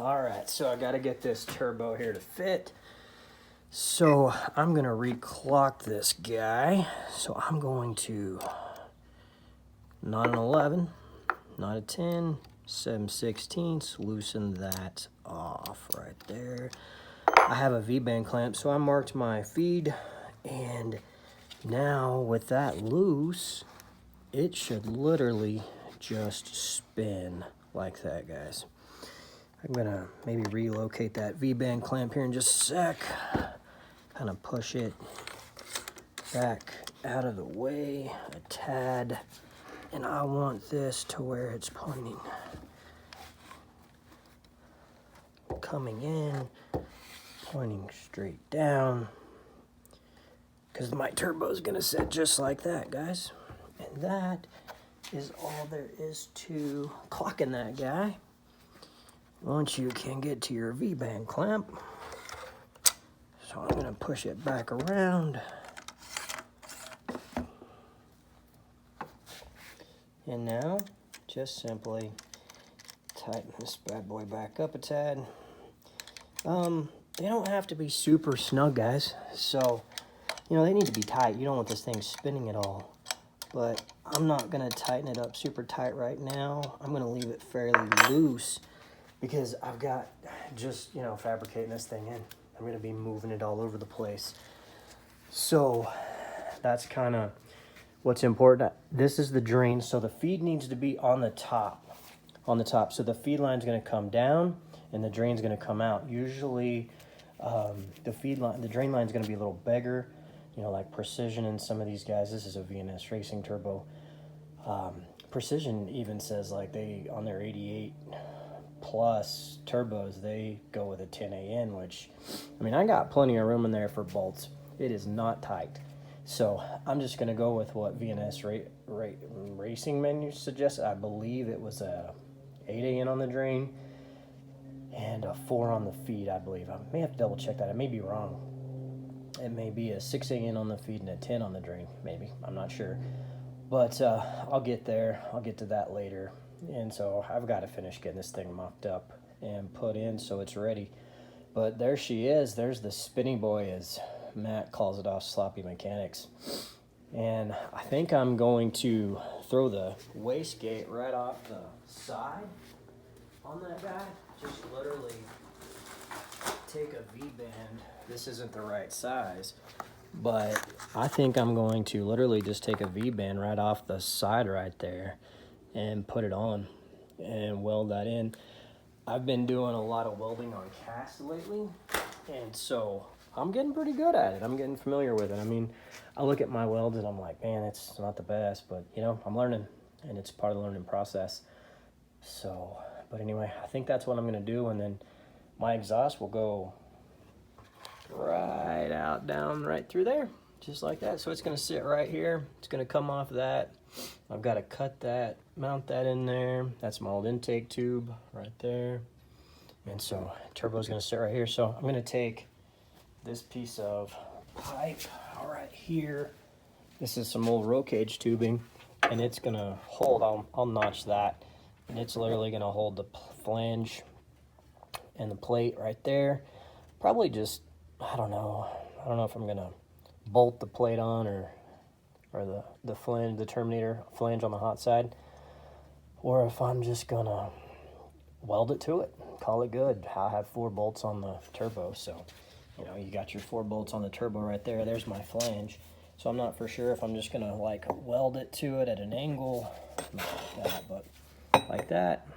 All right, so I got to get this turbo here to fit. So I'm going to reclock this guy. So I'm going to, not an 11, not a 10, 7/16, loosen that off right there. I have a V-band clamp, so I marked my feed, and now with that loose, it should literally just spin like that, guys. I'm gonna maybe relocate that V-band clamp here in just a sec. Kind of push it back out of the way a tad. And I want this to where it's pointing. Coming in, pointing straight down. Because my turbo is gonna sit just like that, guys. And that is all there is to clocking that guy. Once you can get to your V-band clamp, so I'm gonna push it back around. And now, just simply tighten this bad boy back up a tad. They don't have to be super snug, guys. So, you know, they need to be tight. You don't want this thing spinning at all. But I'm not gonna tighten it up super tight right now. I'm gonna leave it fairly loose, because I've got just, you know, fabricating this thing in. I'm gonna be moving it all over the place. So that's kind of what's important. This is the drain, so the feed needs to be on the top. So the feed line's gonna come down and the drain's gonna come out. Usually the drain line's gonna be a little bigger, you know, like Precision and some of these guys. This is a V&S Racing turbo. Precision even says like they, on their 88 plus turbos, they go with a 10AN, which, I mean, I got plenty of room in there for bolts. It is not tight. So I'm just going to go with what V&S Racing menu suggests. I believe it was a 8AN on the drain and a 4 on the feed, I believe. I may have to double check that. I may be wrong. It may be a 6AN on the feed and a 10 on the drain, maybe. I'm not sure. But I'll get there. I'll get to that later. And so I've got to finish getting this thing mocked up and put in so it's ready. But there she is. There's the spinny boy, as Matt calls it off Sloppy Mechanics. And I think I'm going to throw the wastegate right off the side on that guy. Just literally take a V-band. This isn't the right size, but I think I'm going to literally just take a V-band right off the side right there and put it on and weld that in. I've been doing a lot of welding on cast lately, and so I'm getting pretty good at it. I'm getting familiar with it. I mean, I look at my welds and I'm like, man, it's not the best, but you know, I'm learning, and it's part of the learning process. So, but anyway, I think that's what I'm gonna do, and then my exhaust will go right out, down, right through there, just like that. So it's gonna sit right here. It's gonna come off that. I've got to cut that, mount that in there. That's my old intake tube right there. And so turbo's gonna sit right here. So I'm gonna take this piece of pipe right here. This is some old roll cage tubing, and it's gonna hold, I'll notch that, and it's literally gonna hold the flange and the plate right there. Probably just, I don't know if I'm gonna bolt the plate on or the flange, the terminator flange on the hot side, or if I'm just gonna weld it to it, call it good. I have 4 bolts on the turbo, so you know, you got your 4 bolts on the turbo right there. There's my flange. So I'm not for sure if I'm just gonna like weld it to it at an angle, not like that, but like that,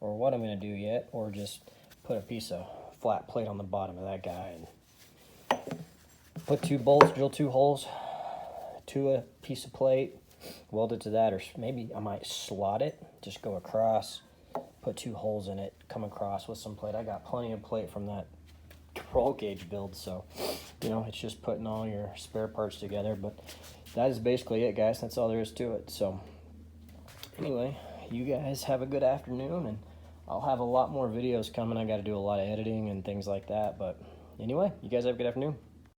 or what I'm gonna do yet, or just put a piece of flat plate on the bottom of that guy and put 2 bolts, drill 2 holes to a piece of plate, weld it to that, or maybe I might slot it, just go across, put 2 holes in it, come across with some plate. I got plenty of plate from that roll cage build, so you know, it's just putting all your spare parts together. But that is basically it, guys. That's all there is to it. So anyway, you guys have a good afternoon, and I'll have a lot more videos coming. I got to do a lot of editing and things like that. But anyway, you guys have a good afternoon.